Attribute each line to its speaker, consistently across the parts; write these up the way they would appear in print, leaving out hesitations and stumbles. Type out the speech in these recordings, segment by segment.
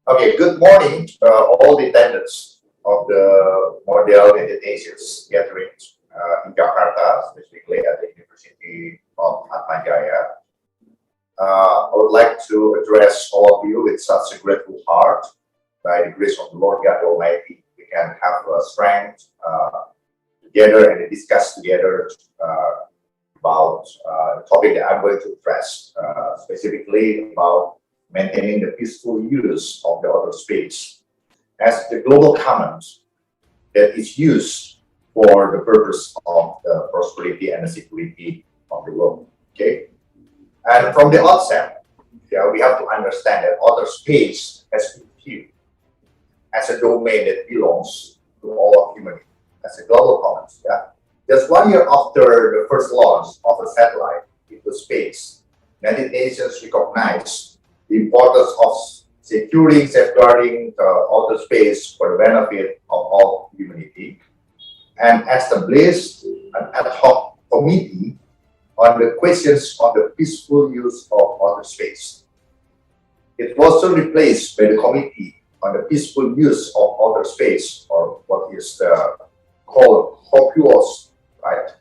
Speaker 1: Okay, good morning, all the attendants of the Model Meditations gathering in Jakarta, specifically at the University of Atmajaya. I would like to address all of you with such a grateful heart. By the grace of the Lord God Almighty, we can have strength together and discuss together about the topic that I'm going to address, specifically about maintaining the peaceful use of the outer space as the global commons that is used for the purpose of the prosperity and the security of the world. Okay, and from the outset, yeah, we have to understand that outer space has been viewed as a domain that belongs to all of humanity, as a global commons. Yeah, just 1 year after the first launch of a satellite into space, United Nations recognized the importance of securing, safeguarding the outer space for the benefit of all humanity, and established an ad hoc committee on the questions of the peaceful use of outer space. It was soon replaced by the Committee on the Peaceful Use of Outer Space, or what is called COPUOS, right?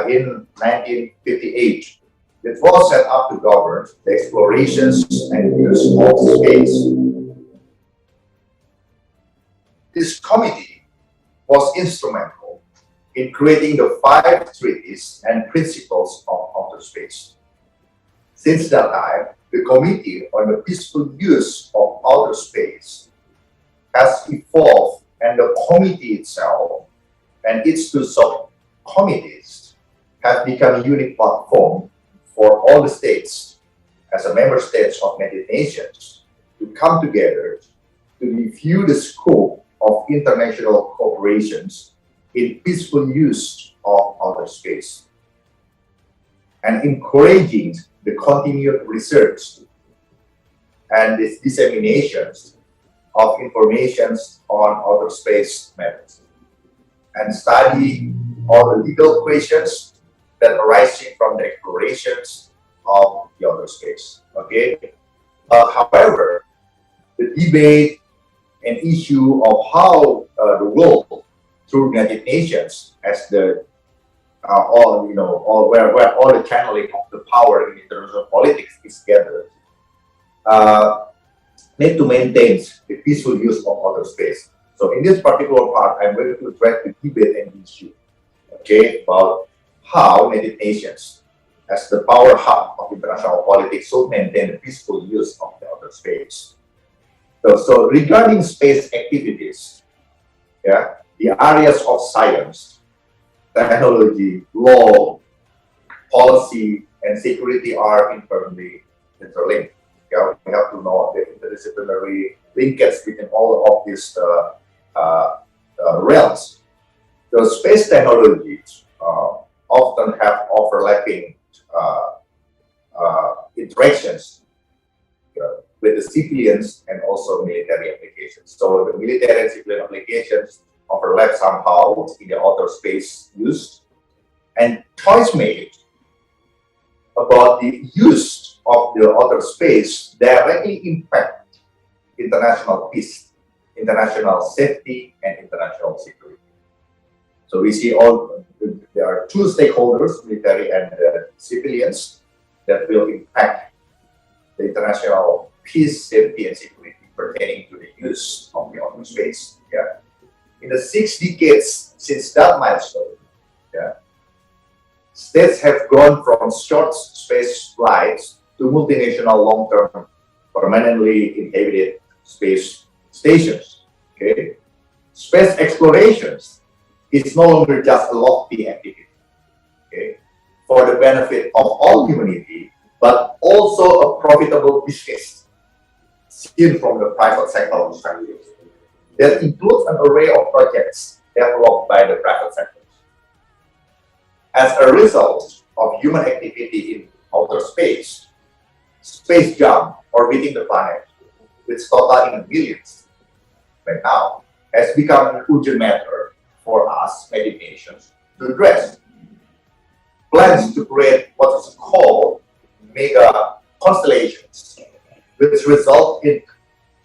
Speaker 1: In 1958. It was set up to govern the explorations and use of space. This committee was instrumental in creating the 5 treaties and principles of outer space. Since that time, the Committee on the Peaceful Use of Outer Space has evolved, and the committee itself and its 2 subcommittees have become a unique platform for all the states, as a member states of United Nations, to come together to review the scope of international cooperations in peaceful use of outer space, and encouraging the continued research and the disseminations of information on outer space matters, and study all the legal questions that arising from the explorations of the outer space. Okay. However, the debate and issue of how the world through United Nations as the where all the channeling of the power in international politics is gathered, need to maintain the peaceful use of outer space. So in this particular part, I'm going to address the debate and issue, okay, about how United Nations, as the power hub of international politics, should maintain the peaceful use of the outer space. So regarding space activities, yeah, the areas of science, technology, law, policy, and security are inherently interlinked. Yeah, we have to know the interdisciplinary linkage between all of these realms. The space technologies often have overlapping interactions with the civilians and also military applications. So the military and civilian applications overlap somehow in the outer space use, and choice made about the use of the outer space directly impact international peace, international safety, and international security. So we see there are 2 stakeholders, military and civilians, that will impact the international peace, safety, and security pertaining to the use of the outer space. Yeah. In the 6 decades since that milestone, yeah, states have gone from short space flights to multinational long-term permanently inhabited space stations. Okay, space explorations is no longer just a lofty activity, okay, for the benefit of all humanity, but also a profitable business seen from the private sector perspective. That includes an array of projects developed by the private sector. As a result of human activity in outer space, space junk orbiting the planet, which total in billions right now, has become an urgent matter for us, United Nations, to address. Plans to create what is called mega constellations, which result in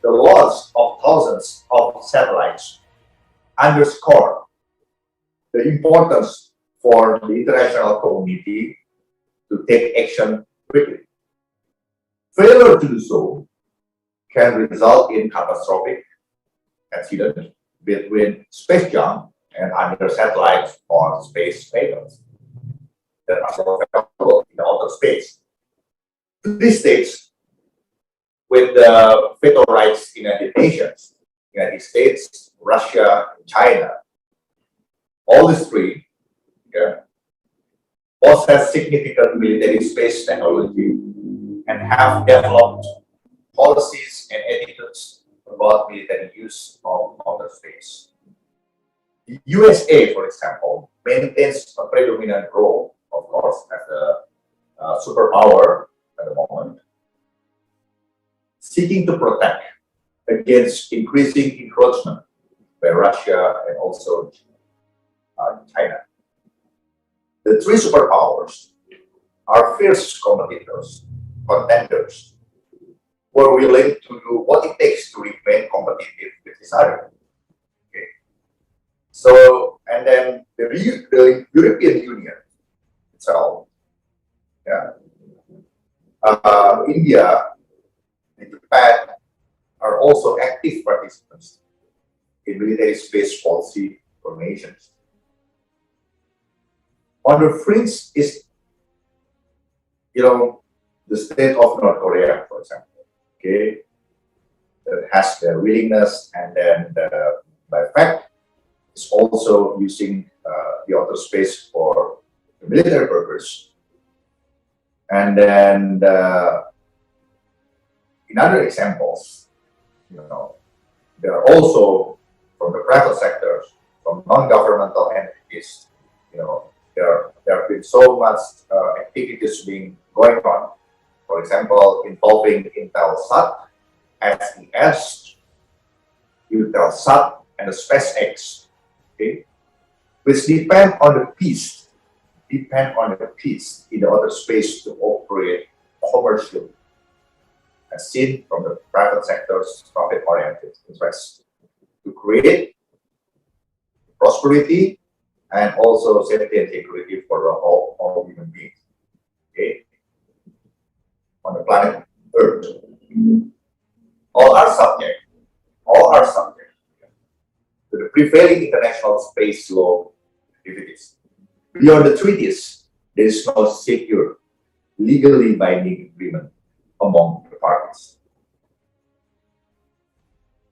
Speaker 1: the launch of thousands of satellites underscore the importance for the international community to take action quickly. Failure to do so can result in catastrophic accidents between space junk and other satellites or space vehicles that are available in the outer space. These states, with the veto rights in United Nations, United States, Russia, and China, all these three possess significant military space technology and have developed policies and attitudes about military use of outer space. The USA, for example, maintains a predominant role, of course, as a superpower at the moment, seeking to protect against increasing encroachment by Russia and also China. The three superpowers are fierce competitors, contenders, who are willing to do what it takes to remain competitive with each other. Okay. So, and then the European Union itself, India and Japan are also active participants in military space policy formations. On the fringe is, the state of North Korea, for example, okay, that has the willingness and then by fact is also using the outer space for the military purpose. And then in other examples, there are also from the private sectors, from non-governmental entities, there have been so much activities going on. For example, involving Intelsat, SES, Eutelsat, and the SpaceX, okay, which depend on the peace in the outer space to operate commercially, as seen from the private sector's profit-oriented interests, to create prosperity and also safety and security for all human beings, okay, on the planet Earth. All are subject to the prevailing international space law activities. Beyond the treaties, there is no secure, legally binding agreement among the parties.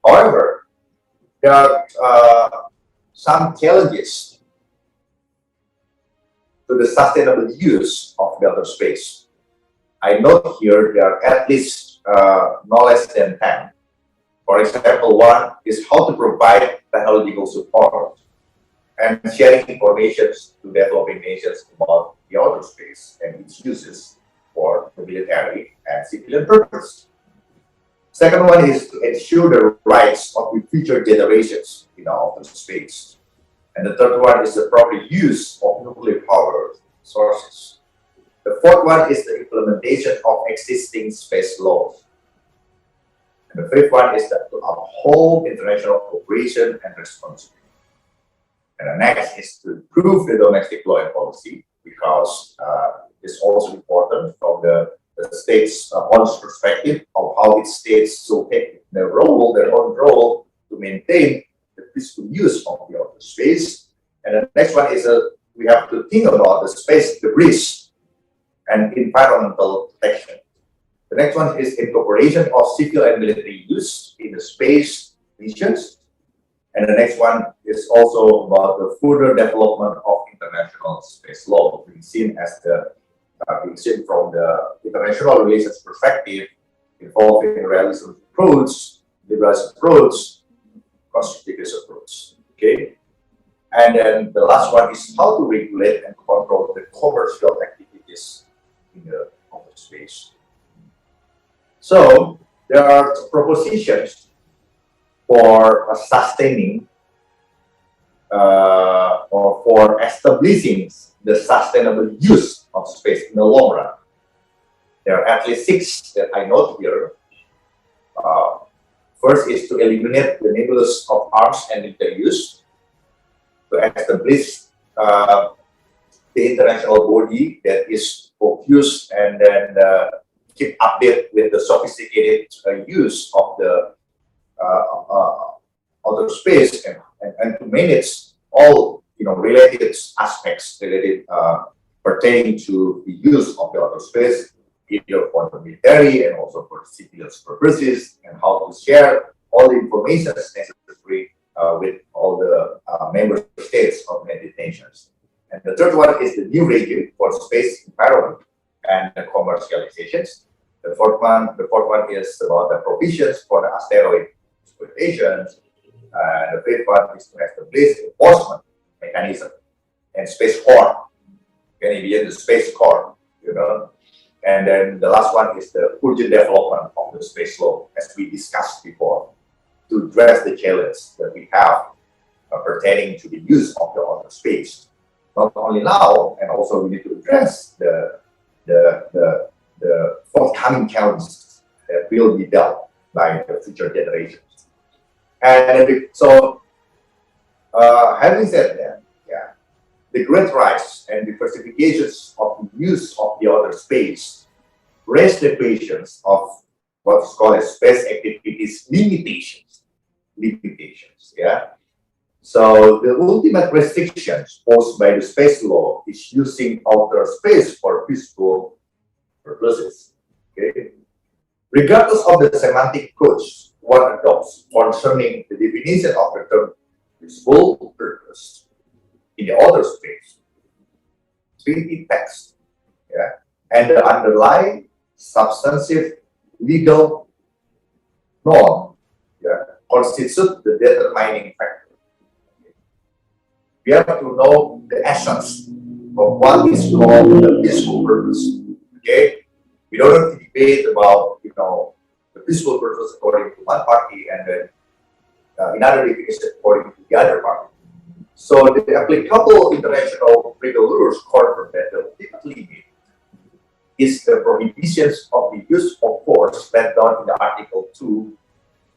Speaker 1: However, there are some challenges to the sustainable use of the outer space. I note here there are at least no less than 10. For example, one is how to provide technological support and sharing information to developing nations about the outer space and its uses for the military and civilian purpose. Second one is to ensure the rights of the future generations in outer space. And the third one is the proper use of nuclear power sources. The fourth one is the implementation of existing space laws. And the fifth one is to uphold international cooperation and responsibility. And the next is to improve the domestic law and policy, because it's also important from the state's honest perspective of how its states should take their own role to maintain the peaceful use of the outer space. And the next one is we have to think about the space debris and environmental protection. The next one is incorporation of civil and military use in the space missions. And the next one is also about the further development of international space law, being seen from the international relations perspective, involving realism approach, liberalism approach, constructivist approach. Okay, and then the last one is how to regulate and control the commercial activities in the outer space. So there are propositions for sustaining or for establishing the sustainable use of space in the long run. There are at least 6 that I note here. First is to eliminate the nebulous of arms and military use, to establish the international body that is focused and then keep update with the sophisticated use of the outer space, and to manage all related aspects related pertaining to the use of the outer space, either for the military and also for civilian purposes, and how to share all the information necessary with all the member states of the United Nations. And the third one is the new regime for space environment and the commercializations. The fourth one is about the provisions for the asteroid exploitations. The fifth one is to establish enforcement mechanism and space core, and even the space core, And then the last one is the urgent development of the space law, as we discussed before, to address the challenge that we have pertaining to the use of the outer space. Not only now, and also we need to address the forthcoming challenges that will be dealt by the future generations. And so, having said that, the great rise and diversifications of the use of the outer space raise the questions of what's called as space activities limitations. So the ultimate restrictions posed by the space law is using outer space for peaceful purposes. Regardless of the semantic approach one adopts concerning the definition of the term peaceful purpose in the outer space, treaty text, and the underlying substantive legal norm, constitute the determining factor. We have to know the essence of what is called the peaceful purpose. We don't have to debate about the peaceful purpose according to one party and then another definition according to the other party. So the applicable international legal rules confirm that the ultimate limit is the prohibitions of the use of force set down in the Article 2,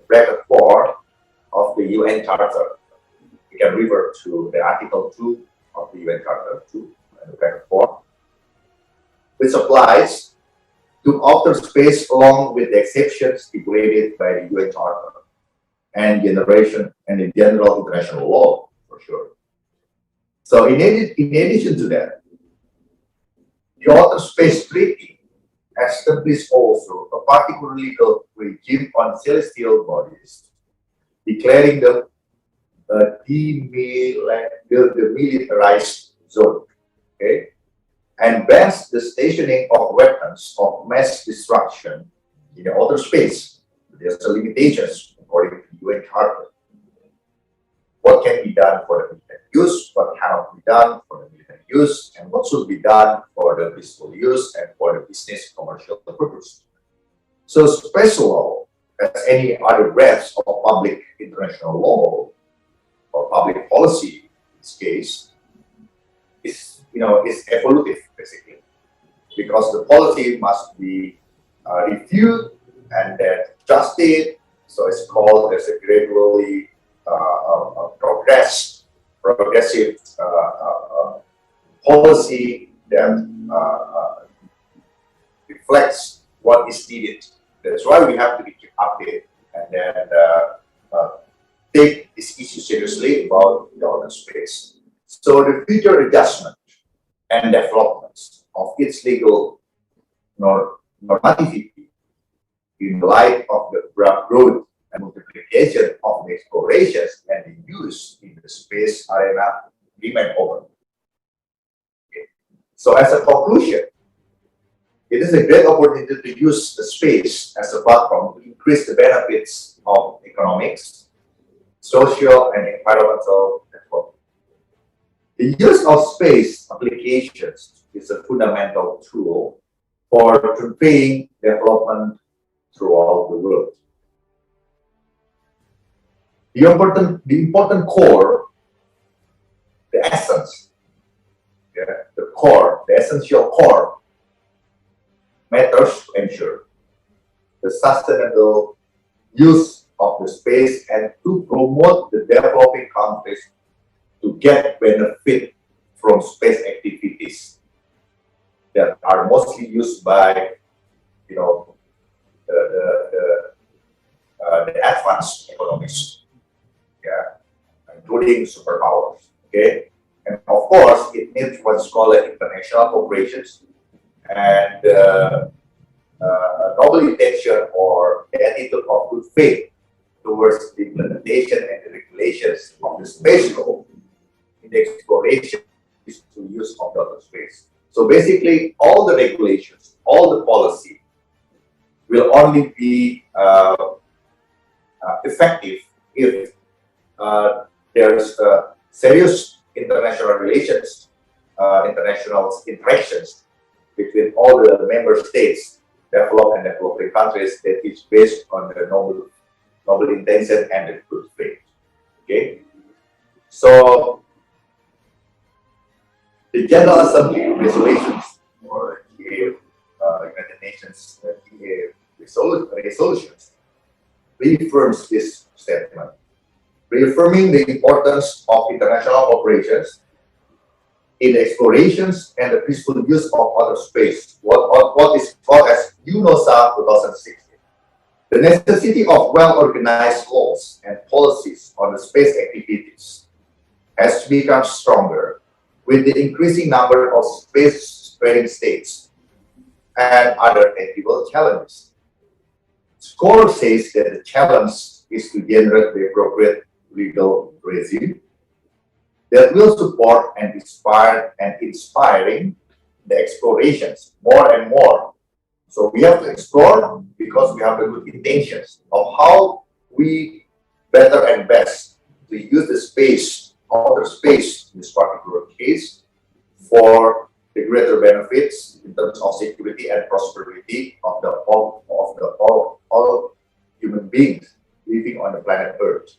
Speaker 1: bracket 4 of the UN Charter. We can refer to the Article 2 of the UN Charter, 2, and bracket 4, which applies to outer space along with the exceptions stipulated by the UN Charter and in general international law, for sure. So in addition to that, the Outer Space Treaty established also a particular legal regime on celestial bodies, declaring the demilitarized zone, and bans the stationing of weapons of mass destruction in the outer space. There's the limitations according to the UN Charter. What can be done for the military use, what cannot be done for the military use, and what should be done for the peaceful use and for the business commercial purpose. So space law, as any other branch of public international law or public policy in this case, is evolutive basically, because the policy must be reviewed and then adjusted. So it's called as a gradually progressive policy that reflects what is needed. That's why we have to keep updated and then take this issue seriously about the outer space. So the future adjustment and developments of its legal normativity in light of the growth and multiplication of the explorations and the use in the space arena remain open. So as a conclusion, it is a great opportunity to use the space as a platform to increase the benefits of economics, social and environmental development. The use of space applications is a fundamental tool for conveying development throughout the world. The important core, the essence, the essential core matters to ensure the sustainable use of the space and to promote the developing countries to get benefit from space activities that are mostly used by, you know, the advanced economies, yeah, including superpowers. Okay, and of course it needs what's called international cooperations and noble intention or the attitude of good faith towards the implementation and the regulations of the space law in the exploration is to use of the outer space. So basically, all the regulations, all the policy will only be effective if there's serious international relations, international interactions between all the member states, developed and developing countries, that is based on the noble intention and the good faith. Okay, so the General Assembly resolutions or United Nations resolutions reaffirms this statement, reaffirming the importance of international operations in the explorations and the peaceful use of outer space, what is called as UNOSA 2016. The necessity of well-organized laws and policies on the space activities has become stronger with the increasing number of space-faring states and other tangible challenges. SCORE says that the challenge is to generate the appropriate legal regime that will support and inspiring the explorations more and more. So we have to explore because we have the good intentions of how we better and best to use the space, outer space in this particular case, for the greater benefits in terms of security and prosperity of all human beings living on the planet Earth.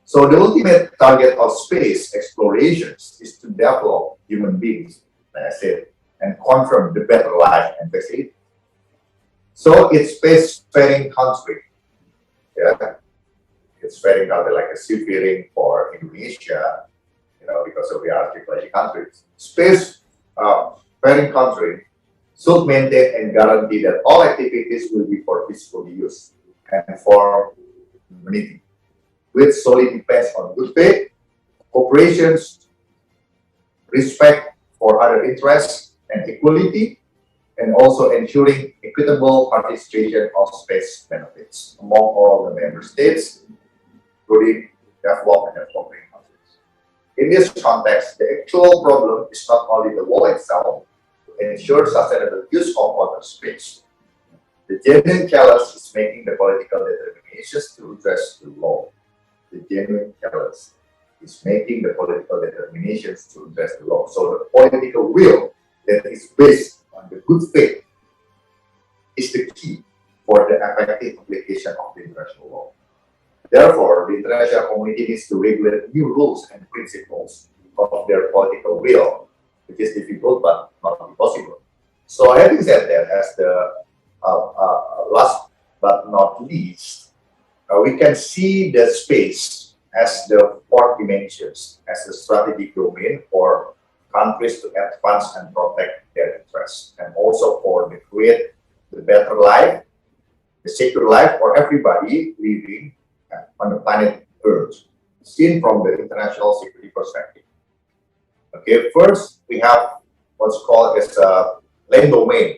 Speaker 1: So the ultimate target of space explorations is to develop human beings, like I said, and confirm the better life and facility. So it's space-faring country, yeah. It's faring country like a seafaring for Indonesia, you know, because of the articulated countries. Space-faring country should maintain and guarantee that all activities will be for peaceful use and for humanity, which solely depends on good faith, cooperations, respect for other interests and equality, and also ensuring equitable participation of space benefits among all the member states, including developed and developing countries. In this context, the actual problem is not only the law itself to ensure sustainable use of outer space. The genuine challenge is making the political determinations to address the law. The genuine challenge is making the political determinations to address the law. So the political will that is based on the good faith is the key for the effective application of the international law. Therefore, the international community needs to regulate new rules and principles of their political will, which is difficult but not impossible. So having said that, as the last but not least, we can see the space as the fourth dimensions, as a strategic domain for countries to advance and protect their interests, and also for the create the better life, the secure life for everybody living on the planet Earth, seen from the international security perspective. Okay, first we have what's called as a land domain.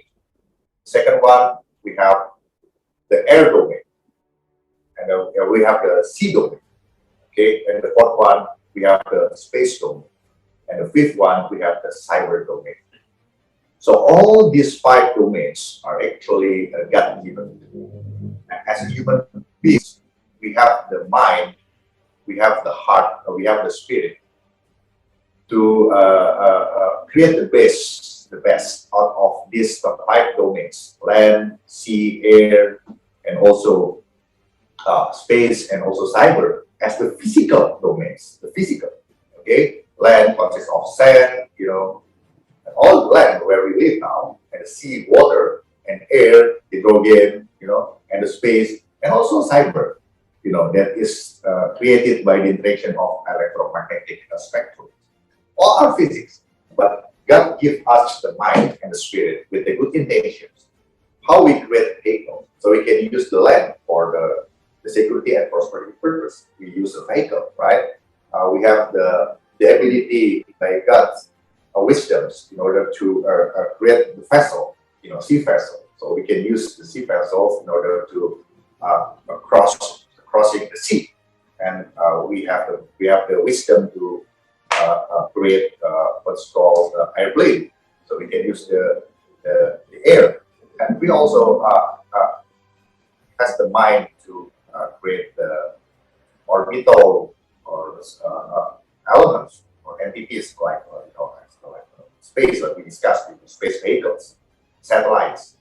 Speaker 1: Second one, we have the air domain, and we have the sea domain. Okay, and the fourth one, we have the space domain. And the fifth one, we have the cyber domain. So all these 5 domains are actually God-given. As human beings, we have the mind, we have the heart, we have the spirit to create the best out of these 5 domains: land, sea, air, and also space, and also cyber as the physical domains. The physical, okay. Land consists of sand, you know, and all the land where we live now, and the sea, water, and air, hydrogen, you know, and the space, and also cyber. that is created by the interaction of electromagnetic spectrum. All are physics, but God gives us the mind and the spirit with the good intentions. How we create a vehicle, so we can use the land for the security and prosperity purpose. We use a vehicle, right? We have the ability by God's wisdoms in order to create the vessel, sea vessel. So we can use the sea vessels in order to crossing the sea, and we have the wisdom to create what's called airplane. So we can use the air, and we also has the mind to create the orbital or elements or entities like space, like we discussed, space vehicles, satellites,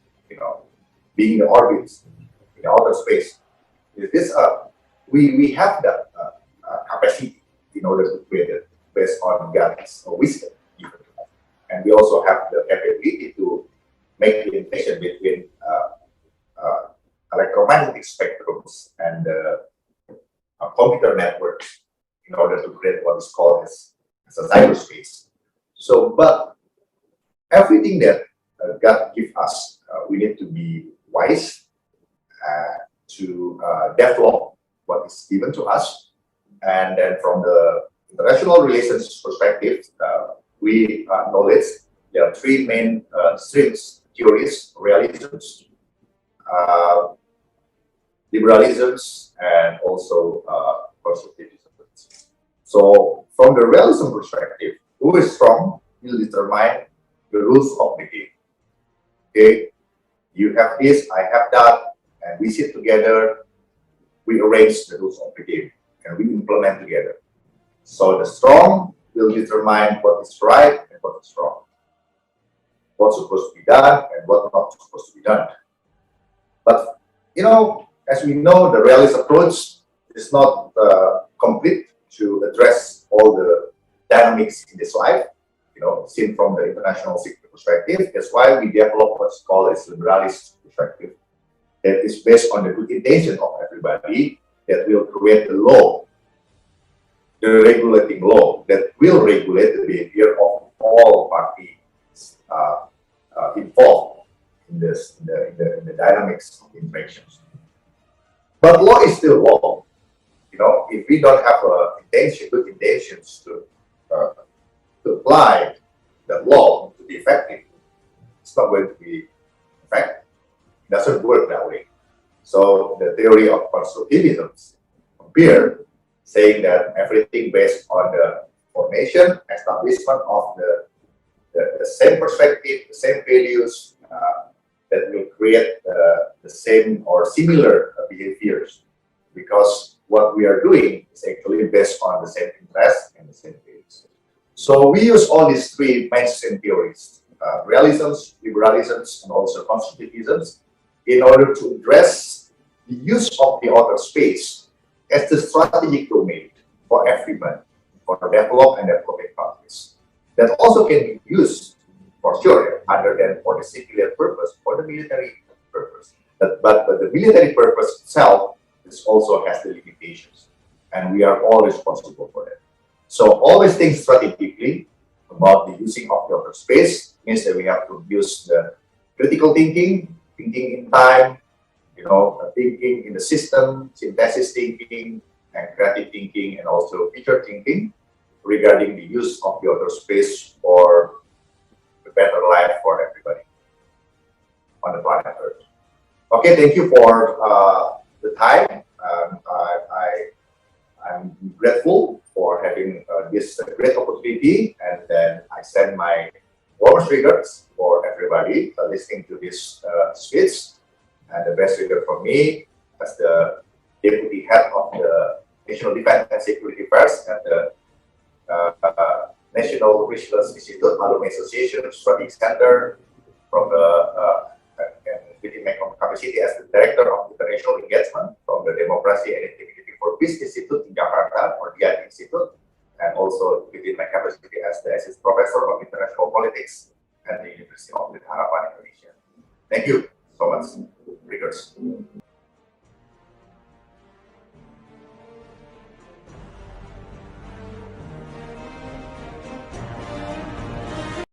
Speaker 1: being in the orbits in outer space. This we have that capacity in order to create it based on God's wisdom given to us, and we also have the capability to make the integration between electromagnetic spectrums and computer networks in order to create what is called as a cyberspace. So, but everything that God gives us, we need to be wise to develop what is given to us. And then from the international relations perspective, we acknowledge there are three main streams: theories, realisms, liberalisms, and also constructivism. So from the realism perspective, who is strong will determine the rules of the game. Okay, you have this, I have that, and we sit together, we arrange the rules of the game, and we implement together. So the strong will determine what is right and what is wrong, what's supposed to be done and what's not supposed to be done. But as we know, the realist approach is not complete to address all the dynamics in this life, seen from the international security perspective. That's why we develop what's called as liberalist perspective, that is based on the good intention of everybody, that will create the law, the regulating law that will regulate the behavior of all parties involved in this in the dynamics of interactions. But law is still law. If we don't have good intentions to apply the law to be effective, it's not going to be effective. It doesn't work that way. So the theory of constructivism appear saying that everything based on the formation, establishment of the same perspective, the same values that will create the same or similar behaviors, because what we are doing is actually based on the same interests and the same values. So we use all these three mainstream theories, realisms, liberalisms, and also constructivisms, in order to address the use of the outer space as the strategic domain for everyone, for developed and developing countries. That also can be used for sure, other than for the civilian purpose, for the military purpose. But the military purpose itself also has the limitations, and we are all responsible for that. So always think strategically about the using of the outer space. Means that we have to use the critical thinking in time, thinking in the system, synthesis thinking, and creative thinking, and also future thinking regarding the use of the outer space for a better life for everybody on the planet Earth. Okay, thank you for the time. I'm grateful for having this great opportunity, and then I send my warmest regards for everybody listening to this speech, and the best regard for me as the Deputy Head of the National Defense and Security Affairs at the National Research Institute Alumni Association Strategic Center from the within my capacity as the Director of International Engagement from the Democracy and Integrity for Peace Institute in Jakarta, or DIAT Institute, and also within my capacity as the Assistant Professor of International Politics at the University of Harapan, Indonesia. Thank you so much, readers.